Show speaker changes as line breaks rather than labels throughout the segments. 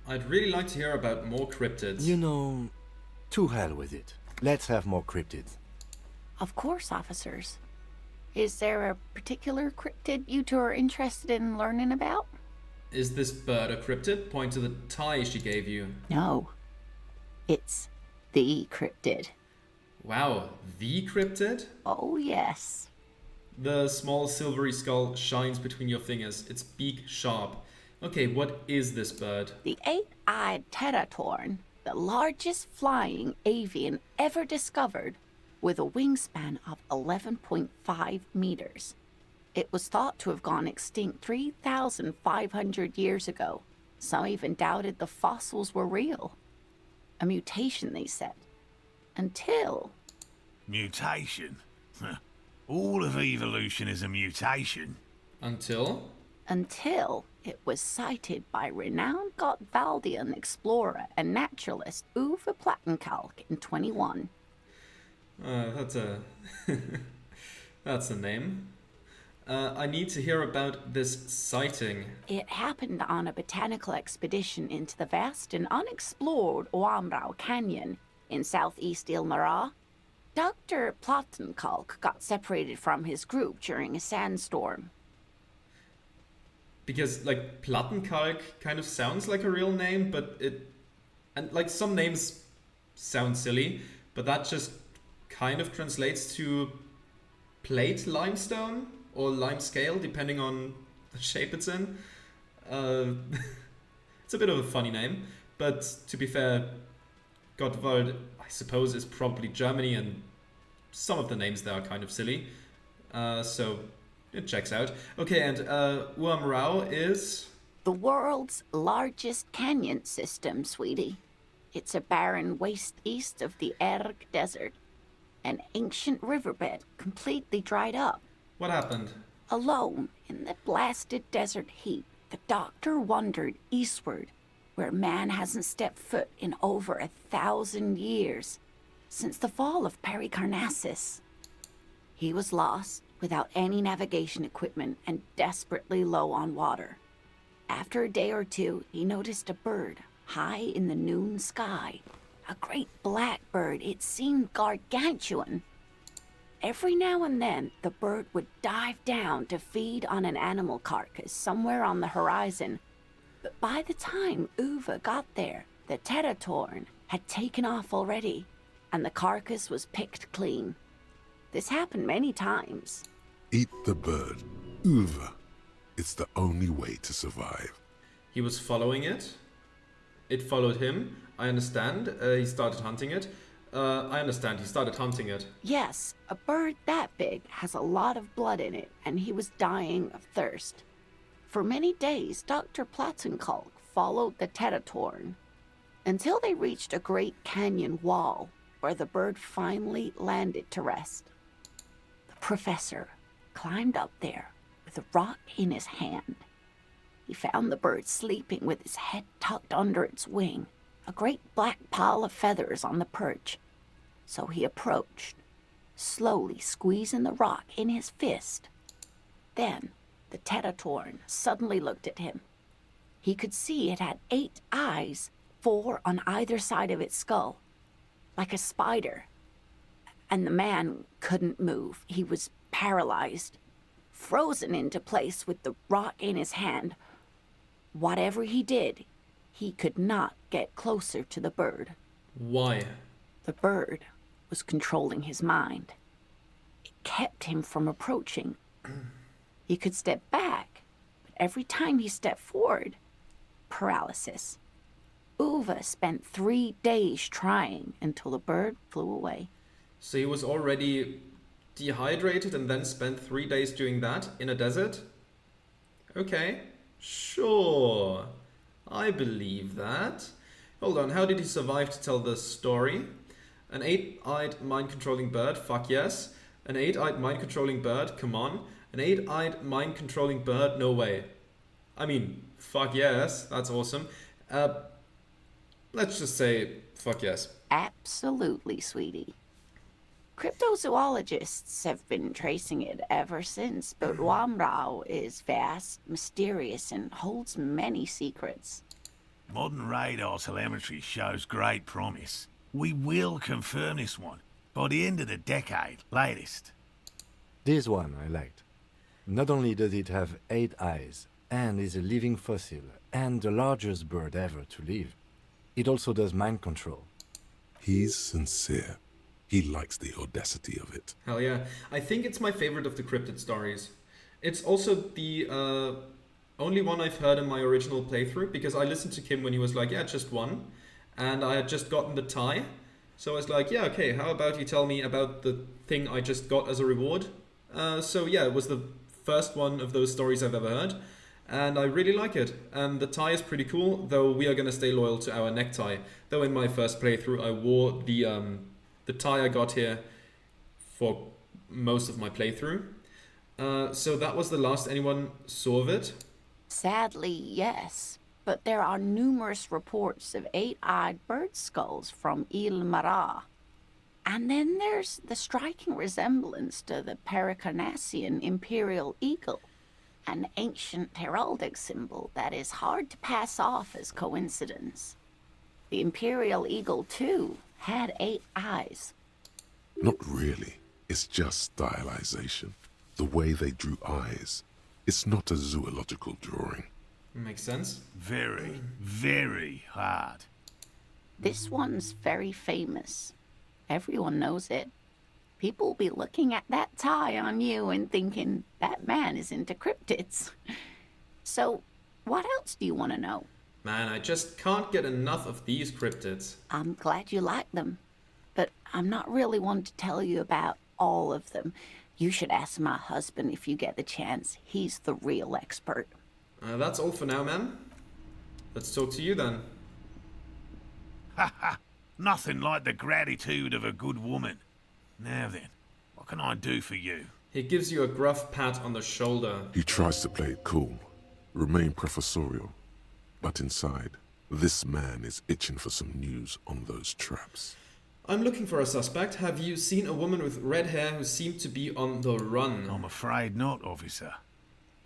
I'd really like to hear about more cryptids.
You know, to hell with it. Let's have more cryptids.
Of course, officers. Is there a particular cryptid you two are interested in learning about?
Is this bird a cryptid? Point to the tie she gave you.
No. It's the cryptid.
Wow, the cryptid?
Oh, yes.
The small silvery skull shines between your fingers, its beak sharp. Okay, what is this bird?
The eight-eyed teratorn, the largest flying avian ever discovered, with a wingspan of 11.5 meters. It was thought to have gone extinct 3,500 years ago. Some even doubted the fossils were real. A mutation, they said. Until...
Mutation? All of evolution is a mutation.
Until?
Until it was cited by renowned Gottwaldian explorer and naturalist Uwe Plattenkalk in 21.
That's a... That's a name. I need to hear about this sighting.
It happened on a botanical expedition into the vast and unexplored Oamrau Canyon in southeast Ilmara. Dr. Plattenkalk got separated from his group during a sandstorm.
Because, like, Plattenkalk kind of sounds like a real name, but it... And, like, some names sound silly, but that just kind of translates to plate limestone or limescale, depending on the shape it's in. It's a bit of a funny name, but to be fair, Gottwald, I suppose, is probably Germany, and some of the names there are kind of silly. So it checks out. Okay, and Uamrau is...
The world's largest canyon system, sweetie. It's a barren waste east of the Erg Desert. An ancient riverbed completely dried up.
What happened?
Alone in the blasted desert heat, the doctor wandered eastward, where man hasn't stepped foot in over 1,000 years, since the fall of Pericarnassus. He was lost, without any navigation equipment and desperately low on water. After a day or two, he noticed a bird high in the noon sky. A great black bird. It seemed gargantuan. Every now and then, the bird would dive down to feed on an animal carcass somewhere on the horizon. But by the time Uwe got there, the teratorn had taken off already, and the carcass was picked clean. This happened many times.
Eat the bird. Uwe. It's the only way to survive.
He was following it. It followed him. I understand. He started hunting it. I understand. He started hunting it.
Yes, a bird that big has a lot of blood in it, and he was dying of thirst. For many days, Dr. Plattenkalk followed the teratorn until they reached a great canyon wall where the bird finally landed to rest. The professor climbed up there with a rock in his hand. He found the bird sleeping with his head tucked under its wing, a great black pile of feathers on the perch. So he approached, slowly squeezing the rock in his fist. Then the teratorn suddenly looked at him. He could see it had 8 eyes, 4 on either side of its skull, like a spider. And the man couldn't move. He was paralyzed, frozen into place with the rock in his hand. Whatever he did, he could not get closer to the bird.
Why?
The bird was controlling his mind. It kept him from approaching. He could step back, but every time he stepped forward, paralysis. Uwe spent 3 days trying until the bird flew away.
So he was already dehydrated and then spent 3 days doing that in a desert? Okay, sure. I believe that. Hold on, how did he survive to tell the story? An 8-eyed mind-controlling bird? Fuck yes. An 8-eyed mind-controlling bird? Come on. An 8-eyed mind-controlling bird? No way. I mean, fuck yes. That's awesome. Let's just say fuck yes.
Absolutely, sweetie. Cryptozoologists have been tracing it ever since, but Wamrau is vast, mysterious, and holds many secrets.
Modern radar telemetry shows great promise. We will confirm this one by the end of the decade, latest.
This one I liked. Not only does it have 8 eyes, and is a living fossil, and the largest bird ever to live, it also does mind control.
He's sincere. He likes the audacity of it.
Hell yeah. I think it's my favorite of the cryptid stories. It's also the only one I've heard in my original playthrough, because I listened to Kim when he was like, yeah, just one. And I had just gotten the tie. So I was like, yeah, okay, how about you tell me about the thing I just got as a reward? So yeah, it was the first one of those stories I've ever heard. And I really like it. And the tie is pretty cool, though we are going to stay loyal to our necktie. Though in my first playthrough I wore the tie I got here for most of my playthrough. So that was the last anyone saw of it.
Sadly, yes. But there are numerous reports of 8-eyed bird skulls from Il Mara. And then there's the striking resemblance to the Pericarnassian imperial eagle, an ancient heraldic symbol that is hard to pass off as coincidence. The imperial eagle, too, had 8 eyes.
Not really. It's just stylization. The way they drew eyes. It's not a zoological drawing.
Makes sense.
Very, very hard.
This one's very famous. Everyone knows it. People will be looking at that tie on you and thinking, that man is into cryptids. So, what else do you want to know?
Man, I just can't get enough of these cryptids.
I'm glad you like them, but I'm not really one to tell you about all of them. You should ask my husband if you get the chance. He's the real expert.
That's all for now, man. Let's talk to you then.
Nothing like the gratitude of a good woman. Now then, what can I do for you?
He gives you a gruff pat on the shoulder.
He tries to play it cool, remain professorial. But inside, this man is itching for some news on those traps.
I'm looking for a suspect. Have you seen a woman with red hair who seemed to be on the run?
I'm afraid not, officer.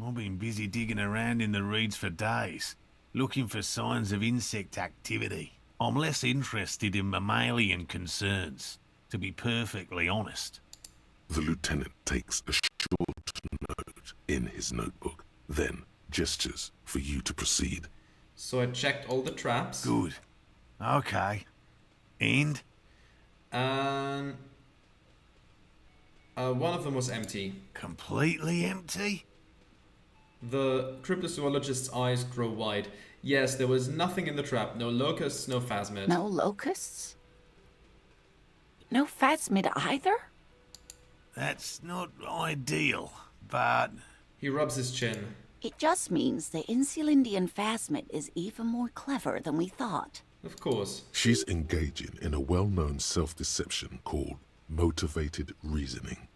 I've been busy digging around in the reeds for days, looking for signs of insect activity. I'm less interested in mammalian concerns, to be perfectly honest.
The lieutenant takes a short note in his notebook, then gestures for you to proceed.
So I checked all the traps.
Good. Okay. And?
And one of them was empty.
Completely empty?
The cryptozoologist's eyes grow wide. Yes, there was nothing in the trap. No locusts, no phasmid.
No locusts? No phasmid either?
That's not ideal, but...
He rubs his chin.
It just means the Insulindian phasmid is even more clever than we thought.
Of course.
She's engaging in a well-known self-deception called motivated reasoning.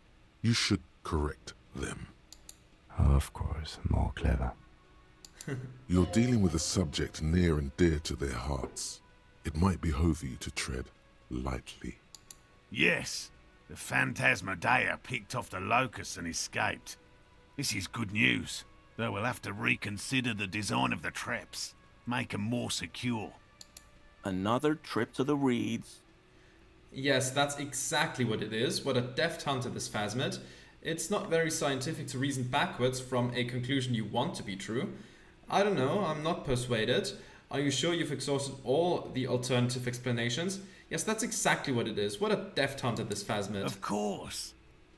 You should correct them.
Of course, more clever.
You're dealing with a subject near and dear to their hearts. It might behoove you to tread lightly.
Yes, the Phantasmadeia picked off the Locusts and escaped. This is good news, though we'll have to reconsider the design of the traps, make them more secure.
Another trip to the reeds.
Yes, that's exactly what it is. What a deft hunter, this phasmid. It's not very scientific to reason backwards from a conclusion you want to be true. I don't know, I'm not persuaded. Are you sure you've exhausted all the alternative explanations? Yes, that's exactly what it is. What a deft hunter, this phasmid.
Of course.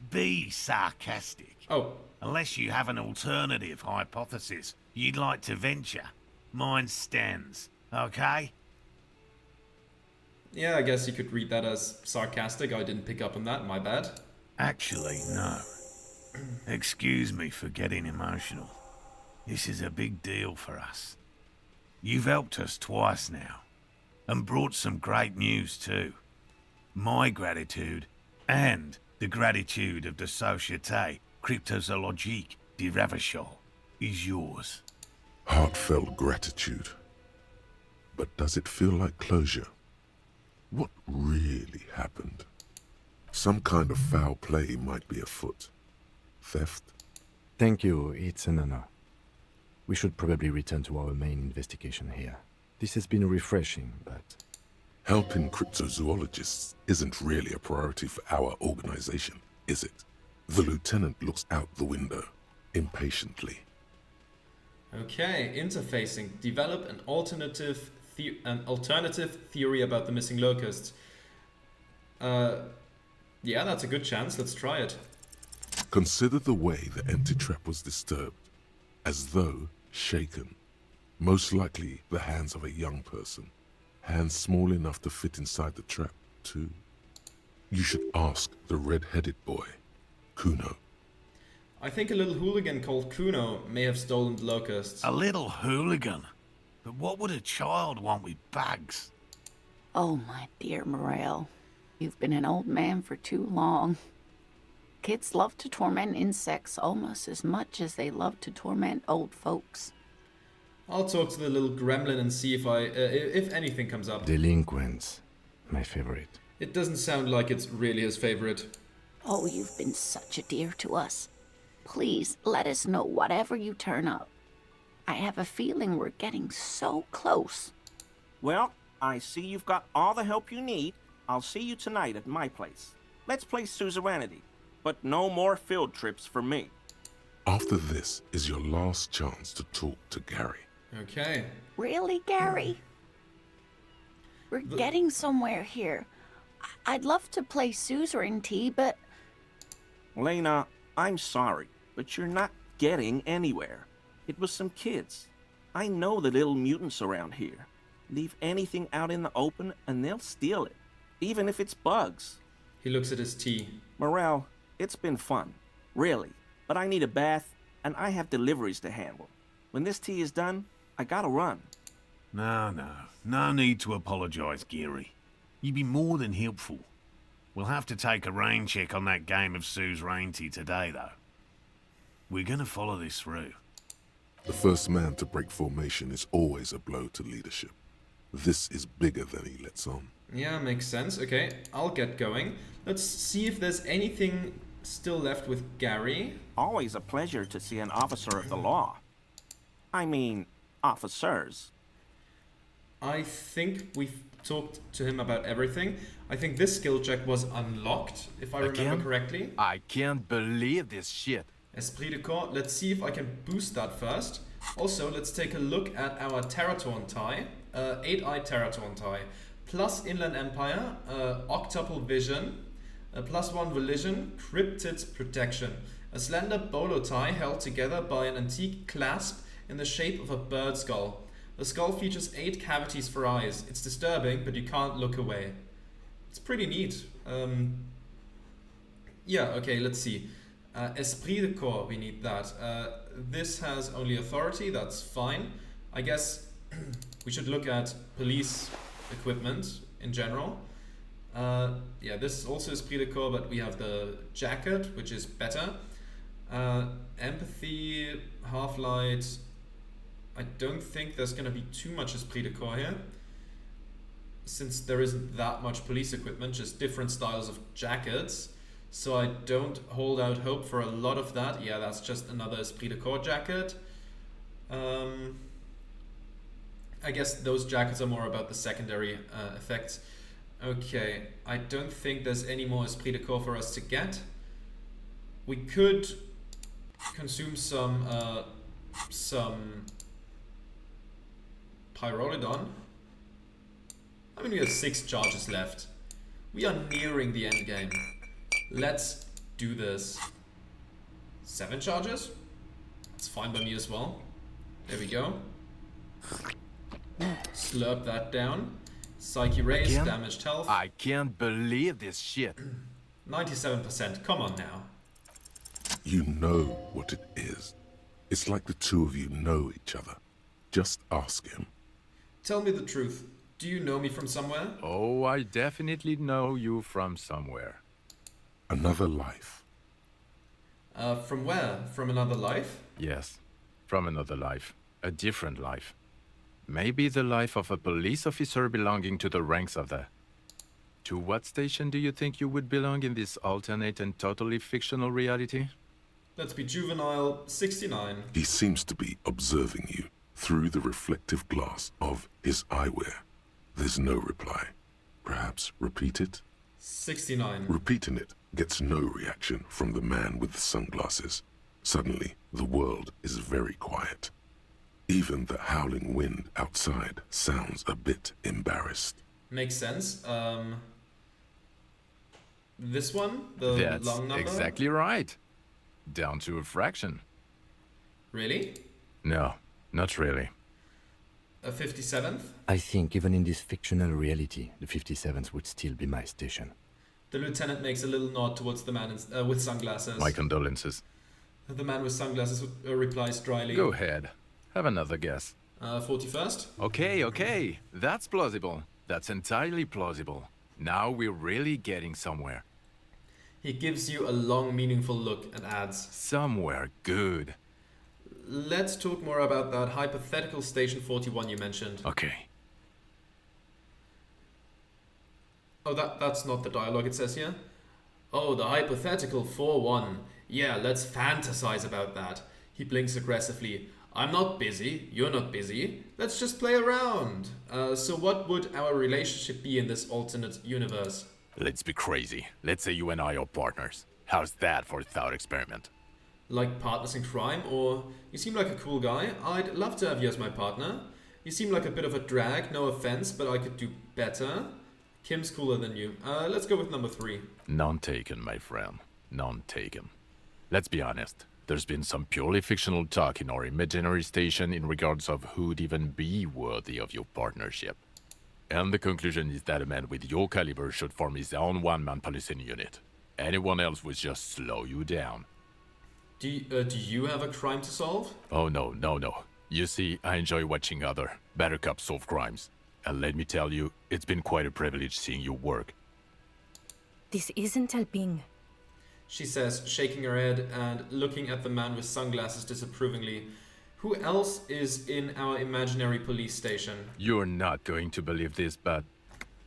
Be sarcastic.
Oh,
Unless you have an alternative hypothesis you'd like to venture. Mine stands, okay?
yeah, I guess you could read that as sarcastic. I didn't pick up on that, my bad.
Actually, no. Excuse me for getting emotional. This is a big deal for us. You've helped us twice now, and brought some great news too. My gratitude, and the gratitude of the Société Cryptozoologique de Ravachol, is yours.
Heartfelt gratitude. But does it feel like closure? What really happened? Some kind of foul play might be afoot. Theft?
Thank you, it's an honor. We should probably return to our main investigation here. This has been refreshing, but
Helping cryptozoologists isn't really a priority for our organization, is it? The lieutenant looks out the window, impatiently.
Okay, interfacing. Develop an alternative theory about the missing locusts. Yeah, that's a good chance. Let's try it.
Consider the way the empty trap was disturbed, as though shaken. Most likely the hands of a young person. Hands small enough to fit inside the trap, too. You should ask the red-headed boy, Kuno.
I think a little hooligan called Kuno may have stolen the locusts.
A little hooligan? But what would a child want with bags?
Oh, my dear Morel. You've been an old man for too long. Kids love to torment insects almost as much as they love to torment old folks.
I'll talk to the little gremlin and see if anything comes up.
delinquents, my favorite.
It doesn't sound like it's really his favorite.
Oh, you've been such a dear to us. Please, let us know whatever you turn up. I have a feeling we're getting so close.
Well, I see you've got all the help you need. I'll see you tonight at my place. Let's play suzerainty, but no more field trips for me.
After this is your last chance to talk to Gary.
Okay.
Really, Gary? We're getting somewhere here. I'd love to play suzerainty, but
Lena, I'm sorry, but you're not getting anywhere. It was some kids. I know the little mutants around here. Leave anything out in the open and they'll steal it, even if it's bugs.
He looks at his tea.
Morel, it's been fun, really, but I need a bath and I have deliveries to handle. When this tea is done, I gotta run.
No need to apologize, Geary. You'd be more than helpful. We'll have to take a rain check on that game of suzerainty today, though. We're gonna follow this through.
The first man to break formation is always a blow to leadership. This is bigger than he lets on.
Yeah, makes sense. Okay, I'll get going. Let's see if there's anything still left with Gary.
Always a pleasure to see an officer of the law. I mean, officers.
I think we've talked to him about everything. I think this skill check was unlocked, if I remember correctly.
I can't believe this shit.
Esprit de corps. Let's see if I can boost that first. Also, let's take a look at our Teratorn tie. 8-eyed Teratorn tie. Plus Inland Empire, Octuple Vision, +1 Volition, Cryptid Protection. A slender bolo tie held together by an antique clasp in the shape of a bird skull. The skull features 8 cavities for eyes. It's disturbing, but you can't look away. It's pretty neat. Yeah, okay, let's see. Esprit de corps, we need that. This has only authority, that's fine. I guess we should look at police equipment in general. Yeah, this is also Esprit de corps, but we have the jacket, which is better. Empathy, half-light. I don't think there's going to be too much Esprit de corps here, since there isn't that much police equipment, just different styles of jackets. So I don't hold out hope for a lot of that. Yeah, that's just another Esprit de corps jacket. I guess those jackets are more about the secondary effects. Okay, I don't think there's any more Esprit de corps for us to get. We could consume some Pyrolidon. I mean, we have 6 charges left. We are nearing the end game. Let's do this. 7 charges? That's fine by me as well. There we go. Slurp that down. Psyche raise,
Again?
damaged health.
I can't believe this shit.
97%. Come on now.
You know what it is. It's like the two of you know each other. Just ask him.
Tell me the truth. Do you know me from somewhere?
Oh, I definitely know you from somewhere.
Another life.
From where? From another life?
Yes, from another life. A different life. Maybe the life of a police officer belonging to the ranks of the... To what station do you think you would belong in this alternate and totally fictional reality?
Let's be juvenile. 69.
He seems to be observing you. through the reflective glass of his eyewear. There's no reply. Perhaps repeat it?
69.
Repeating it gets no reaction from the man with the sunglasses. Suddenly, the world is very quiet. Even the howling wind outside sounds a bit embarrassed.
Makes sense. This one? The
That's
long number?
exactly right. Down to a fraction.
Really?
No, not really.
A 57th?
I think even in this fictional reality, the 57th would still be my station.
The lieutenant makes a little nod towards the man with sunglasses.
My condolences.
The man with sunglasses replies dryly.
Go ahead. Have another guess.
41st?
Okay. That's plausible. That's entirely plausible. Now we're really getting somewhere.
He gives you a long, meaningful look and adds,
Somewhere good.
let's talk more about that hypothetical Station 41 you mentioned.
Okay.
Oh, that's not the dialogue it says here. Oh, the hypothetical 4-1. Yeah, let's fantasize about that. He blinks aggressively. I'm not busy, you're not busy. Let's just play around. So what would our relationship be in this alternate universe?
Let's be crazy. Let's say you and I are partners. How's that for a thought experiment?
Like partners in crime? Or you seem like a cool guy. I'd love to have you as my partner. You seem like a bit of a drag, no offense, but I could do better. Kim's cooler than you. Let's go with number 3.
None taken, my friend. None taken. Let's be honest. There's been some purely fictional talk in our imaginary station in regards of who'd even be worthy of your partnership. And the conclusion is that a man with your caliber should form his own one-man policing unit. Anyone else would just slow you down.
Do you have a crime to solve?
Oh, no. You see, I enjoy watching other better cops solve crimes. And let me tell you, it's been quite a privilege seeing you work.
This isn't helping.
She says, shaking her head and looking at the man with sunglasses disapprovingly. Who else is in our imaginary police station?
You're not going to believe this, but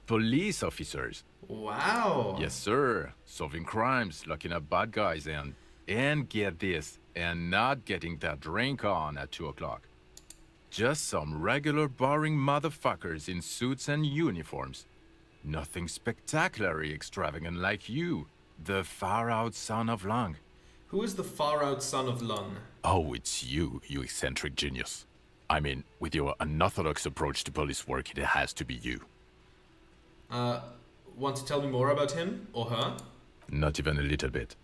police officers.
Wow.
Yes, sir. Solving crimes, locking up bad guys, and get this, and not getting that drink on at 2 o'clock. Just some regular boring motherfuckers in suits and uniforms. Nothing spectacularly extravagant like you, the far-out son of Lung.
Who is the far-out son of Lung?
Oh, it's you eccentric genius. I mean, with your unorthodox approach to police work, it has to be you.
Want to tell me more about him or her?
Not even a little bit.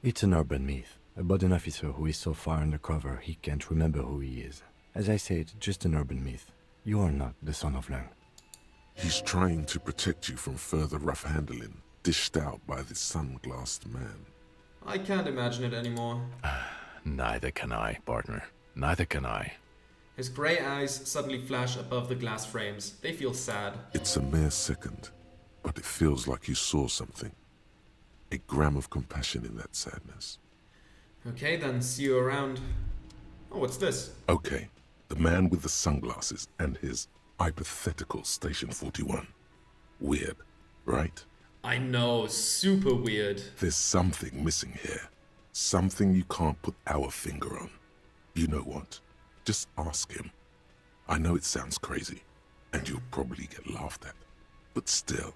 It's an urban myth about an officer who is so far undercover he can't remember who he is. As I said, just an urban myth. You are not the son of Lang.
He's trying to protect you from further rough handling, dished out by this sunglassed man.
I can't imagine it anymore.
Neither can I, partner. Neither can I.
His grey eyes suddenly flash above the glass frames. They feel sad.
It's a mere second, but it feels like you saw something. A gram of compassion in that sadness.
Okay, then see you around. Oh, what's this?
Okay, the man with the sunglasses and his hypothetical Station 41. Weird, right?
I know, super weird.
There's something missing here. Something you can't put our finger on. You know what? Just ask him. I know it sounds crazy, and you'll probably get laughed at. But still.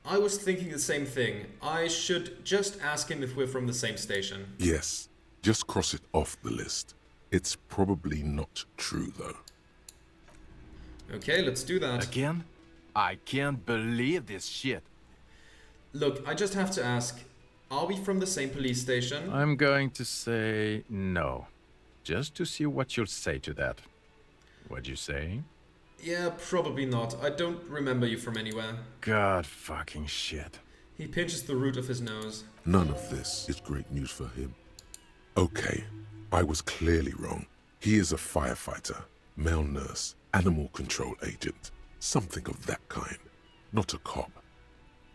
I was thinking the same thing. I should just ask him if we're from the same station.
Yes, just cross it off the list. It's probably not true, though.
Okay, let's do that.
Again? I can't believe this shit.
Look, I just have to ask, are we from the same police station?
I'm going to say no. Just to see what you'll say to that. What'd you say?
Yeah, probably not. I don't remember you from anywhere.
God fucking shit.
He pinches the root of his nose.
None of this is great news for him. Okay, I was clearly wrong. He is a firefighter, male nurse, animal control agent, something of that kind. Not a cop.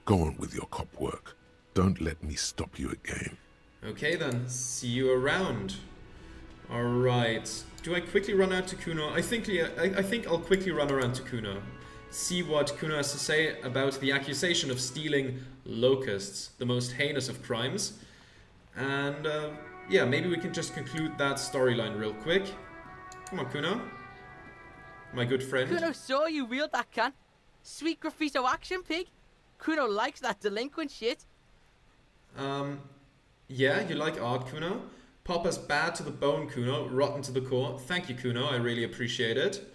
Go on with your cop work. Don't let me stop you again.
Okay then, see you around. Alright. Do I quickly run out to Kuno? I think I'll quickly run around to Kuno. See what Kuno has to say about the accusation of stealing Locusts, the most heinous of crimes. And yeah, maybe we can just conclude that storyline real quick. Come on, Kuno. My good friend.
Kuno saw you wield that can. Sweet graffito action, pig. Kuno likes that delinquent shit.
Yeah, you like art, Kuno? Papa's bad to the bone, Kuno. Rotten to the core. Thank you, Kuno. I really appreciate it.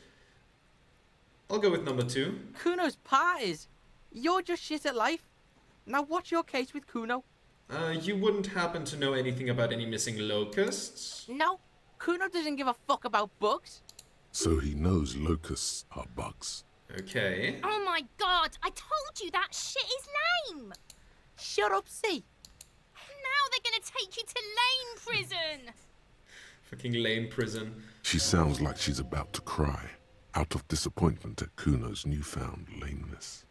I'll go with number 2.
Kuno's part is. You're just shit at life. Now what's your case with Kuno?
You wouldn't happen to know anything about any missing locusts?
No, Kuno doesn't give a fuck about bugs.
So he knows locusts are bugs.
Okay.
Oh my god, I told you that shit is lame!
Shut up, see.
Now they're gonna take you to lame prison!
Fucking lame prison.
She sounds like she's about to cry, out of disappointment at Kuno's newfound lameness.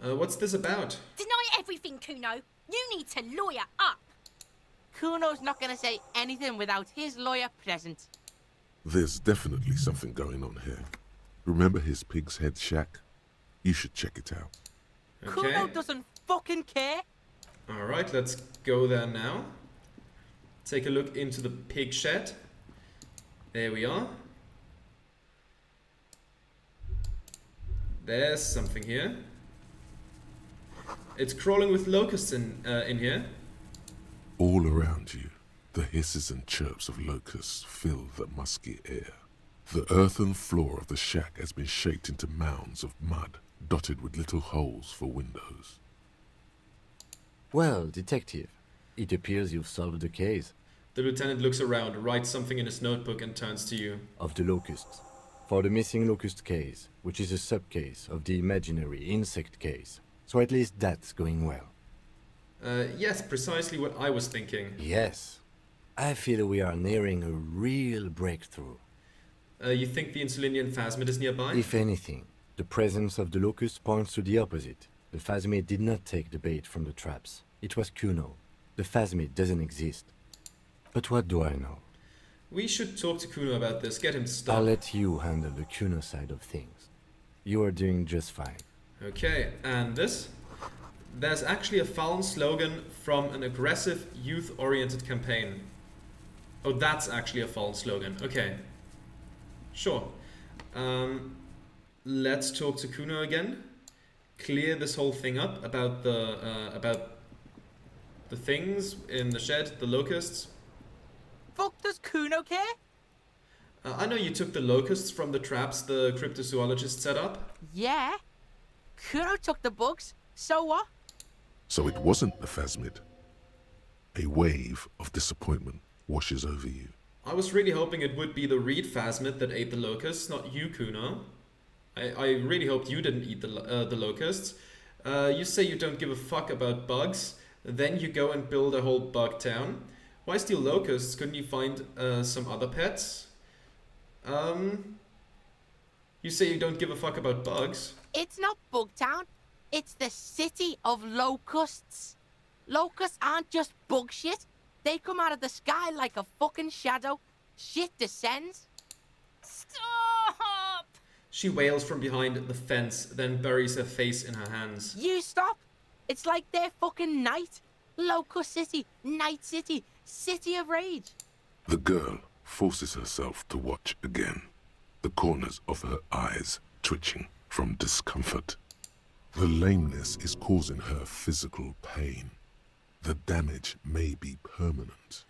What's this about?
Deny everything, Kuno. You need to lawyer up.
Kuno's not gonna say anything without his lawyer present.
There's definitely something going on here. Remember his pig's head shack? You should check it out.
Okay.
Kuno doesn't fucking care.
Alright, let's go there now. Take a look into the pig shed. There we are. There's something here. It's crawling with locusts in here.
All around you, the hisses and chirps of locusts fill the musky air. The earthen floor of the shack has been shaped into mounds of mud, dotted with little holes for windows.
Well, detective, it appears you've solved the case
The lieutenant looks around, writes something in his notebook and turns to you.
of the locusts. For the missing locust case, which is a sub-case of the imaginary insect case. So at least that's going well.
Yes, precisely what I was thinking.
Yes. I feel we are nearing a real breakthrough.
You think the Insulinian phasmid is nearby?
If anything, the presence of the locust points to the opposite. The phasmid did not take the bait from the traps. It was Kuno. The phasmid doesn't exist. But what do I know?
We should talk to Kuno about this, get him to stop.
I'll let you handle the Kuno side of things. You are doing just fine.
Okay, and this? There's actually a foul slogan from an aggressive, youth-oriented campaign. Oh, that's actually a foul slogan. Okay. Sure. Let's talk to Kuno again. Clear this whole thing up about the things in the shed, the locusts.
Fuck does Kuno care?
I know you took the locusts from the traps the cryptozoologist set up.
Yeah. Kuno took the bugs. So what?
So it wasn't the phasmid. A wave of disappointment washes over you.
I was really hoping it would be the reed phasmid that ate the locusts, not you, Kuno. I really hoped you didn't eat the locusts. You say you don't give a fuck about bugs, then you go and build a whole bug town. Why steal locusts? Couldn't you find some other pets? You say you don't give a fuck about bugs.
It's not Bugtown. It's the city of locusts. Locusts aren't just bug shit. They come out of the sky like a fucking shadow. Shit descends.
Stop!
She wails from behind the fence, then buries her face in her hands.
You stop. It's like their fucking night. Locust City, Night City, City of Rage.
The girl forces herself to watch again, the corners of her eyes twitching from discomfort. The lameness is causing her physical pain. The damage may be permanent.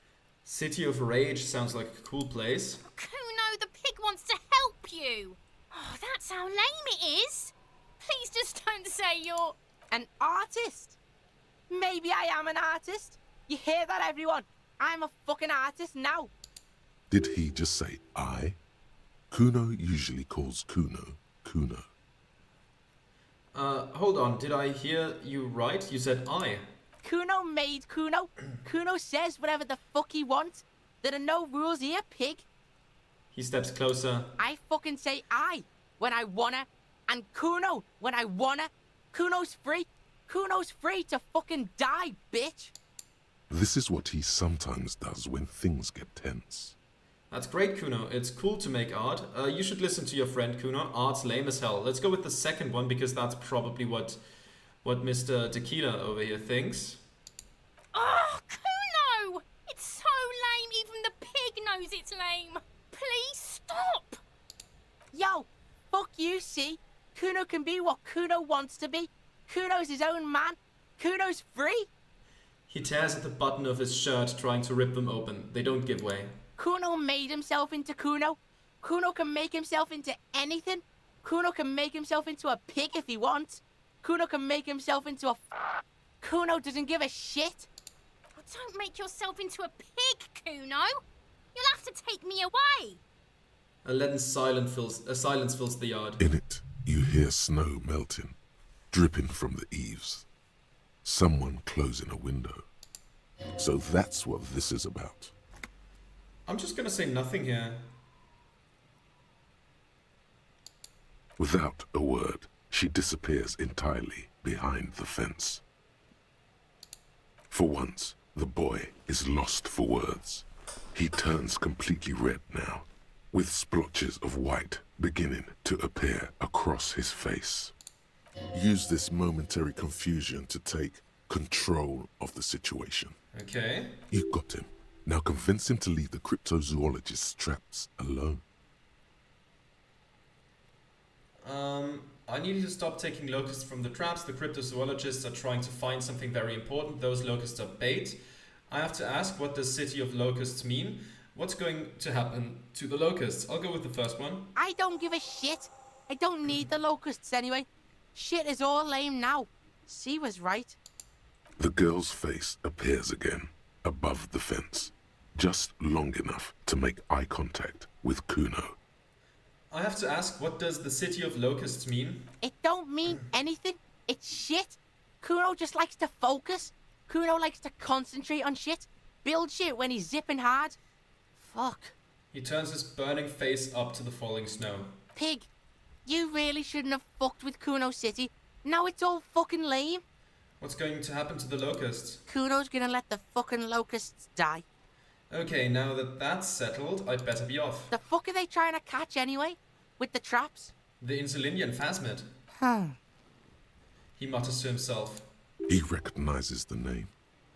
City of Rage sounds like a cool place.
Kuno, the pig wants to help you. Oh, that's how lame it is. Please just don't say you're...
An artist. Maybe I am an artist. You hear that, everyone? I'm a fucking artist now.
Did he just say I? Kuno usually calls Kuno, Kuno.
Hold on, did I hear you right? You said I.
Kuno made Kuno. Kuno says whatever the fuck he wants. There are no rules here, pig.
He steps closer.
I fucking say I when I wanna, and Kuno when I wanna. Kuno's free. Kuno's free to fucking die, bitch.
This is what he sometimes does when things get tense.
That's great, Kuno. It's cool to make art. You should listen to your friend, Kuno. Art's lame as hell. Let's go with the second one, because that's probably what Mr. Tequila over here thinks.
Oh, Kuno! It's so lame, even the pig knows it's lame. Please stop!
Fuck you, see? Kuno can be what Kuno wants to be. Kuno's his own man. Kuno's free.
He tears at the button of his shirt, trying to rip them open. They don't give way.
Kuno made himself into Kuno. Kuno can make himself into anything. Kuno can make himself into a pig if he wants. Kuno can make himself into a... Kuno doesn't give a shit.
Oh, don't make yourself into a pig, Kuno. You'll have to take me away.
A leaden silence fills the yard.
In it, you hear snow melting, dripping from the eaves. Someone closing a window. So that's what this is about.
I'm just gonna say nothing here.
Without a word, she disappears entirely behind the fence. For once, the boy is lost for words. He turns completely red now, with splotches of white beginning to appear across his face. Use this momentary confusion to take control of the situation.
Okay.
You got him. Now convince him to leave the cryptozoologist's traps alone.
I need you to stop taking locusts from the traps. The cryptozoologists are trying to find something very important. Those locusts are bait. I have to ask, what does City of Locusts mean? What's going to happen to the locusts? I'll go with the first one.
I don't give a shit. I don't need the locusts anyway. Shit is all lame now. C was right.
The girl's face appears again, above the fence, just long enough to make eye contact with Kuno.
I have to ask, what does the City of Locusts mean?
It don't mean anything. It's shit. Kuno just likes to focus. Kuno likes to concentrate on shit. Build shit when he's zipping hard. Fuck.
He turns his burning face up to the falling snow.
Pig, you really shouldn't have fucked with Kuno City. Now it's all fucking lame.
What's going to happen to the locusts?
Kuno's gonna let the fucking locusts die.
Okay, now that that's settled, I'd better be off.
The fuck are they trying to catch anyway? With the traps?
The Insulinian phasmid. He mutters to himself.
He recognizes the name.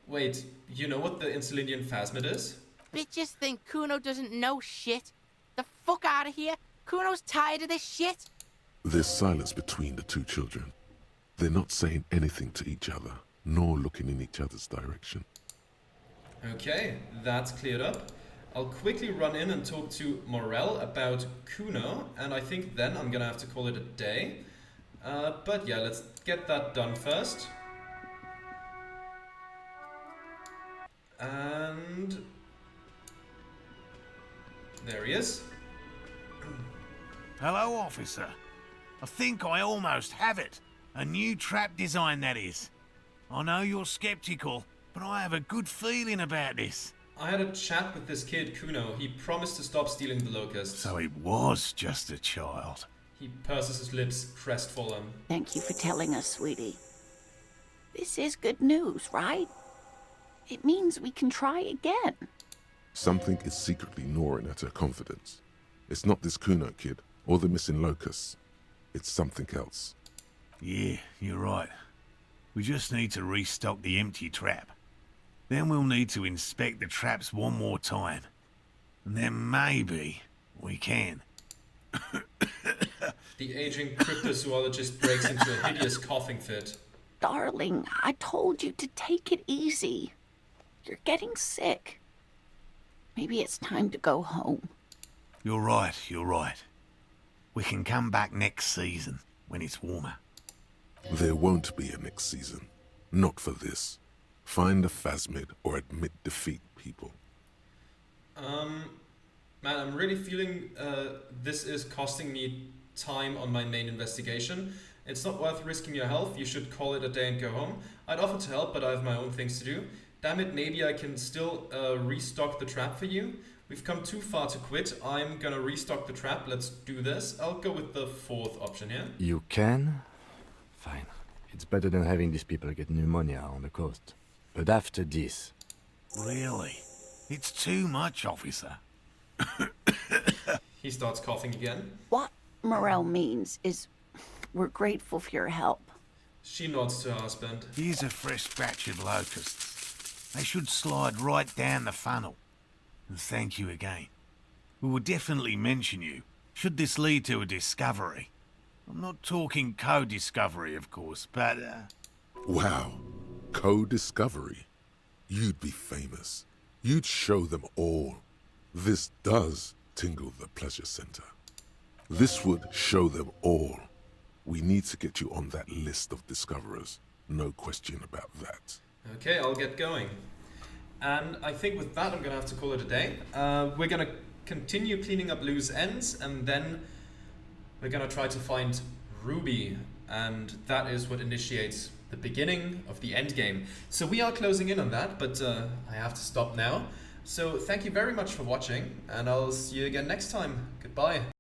Wait, you know what the Insulinian phasmid is?
Bitches think Kuno doesn't know shit. The fuck out of here. Kuno's tired of this shit.
There's silence between the two children. They're not saying anything to each other, nor looking in each other's direction.
Okay, that's cleared up. I'll quickly run in and talk to Morel about Kuno, and I think then I'm gonna have to call it a day. But yeah, let's get that done first. And... there he is.
Hello, officer. I think I almost have it. A new trap design, that is. I know you're skeptical, but I have a good feeling about this.
I had a chat with this kid, Kuno. He promised to stop stealing the locusts.
So it was just a child.
He purses his lips, crestfallen.
Thank you for telling us, sweetie. This is good news, right? It means we can try again.
Something is secretly gnawing at her confidence. It's not this Kuno kid, or the missing locusts. It's something else.
Yeah, you're right. We just need to restock the empty trap. Then we'll need to inspect the traps one more time. And then maybe we can.
The aging cryptozoologist breaks into a hideous coughing fit.
Darling, I told you to take it easy. You're getting sick. Maybe it's time to go home.
You're right, you're right. We can come back next season, when it's warmer.
There won't be a next season. Not for this. Find a phasmid or admit defeat, people.
Man, I'm really feeling this is costing me time on my main investigation. It's not worth risking your health. You should call it a day and go home. I'd offer to help, but I have my own things to do. Damn it, maybe I can still restock the trap for you. We've come too far to quit. I'm gonna restock the trap. Let's do this. I'll go with the fourth option here.
You can? Fine. It's better than having these people get pneumonia on the coast. But after this...
Really? It's too much, officer.
He starts coughing again.
What Morel means is we're grateful for your help.
She nods to her husband.
Here's a fresh batch of locusts. They should slide right down the funnel. And thank you again. We will definitely mention you, should this lead to a discovery. I'm not talking co-discovery, of course, but
Wow. Co-discovery. You'd be famous. You'd show them all. This does tingle the pleasure center. This would show them all. We need to get you on that list of discoverers. No question about that.
Okay, I'll get going. And I think with that, I'm gonna have to call it a day. We're gonna continue cleaning up loose ends, and then we're gonna try to find Ruby, and that is what initiates the beginning of the end game. So we are closing in on that, but I have to stop now. So thank you very much for watching, and I'll see you again next time. Goodbye.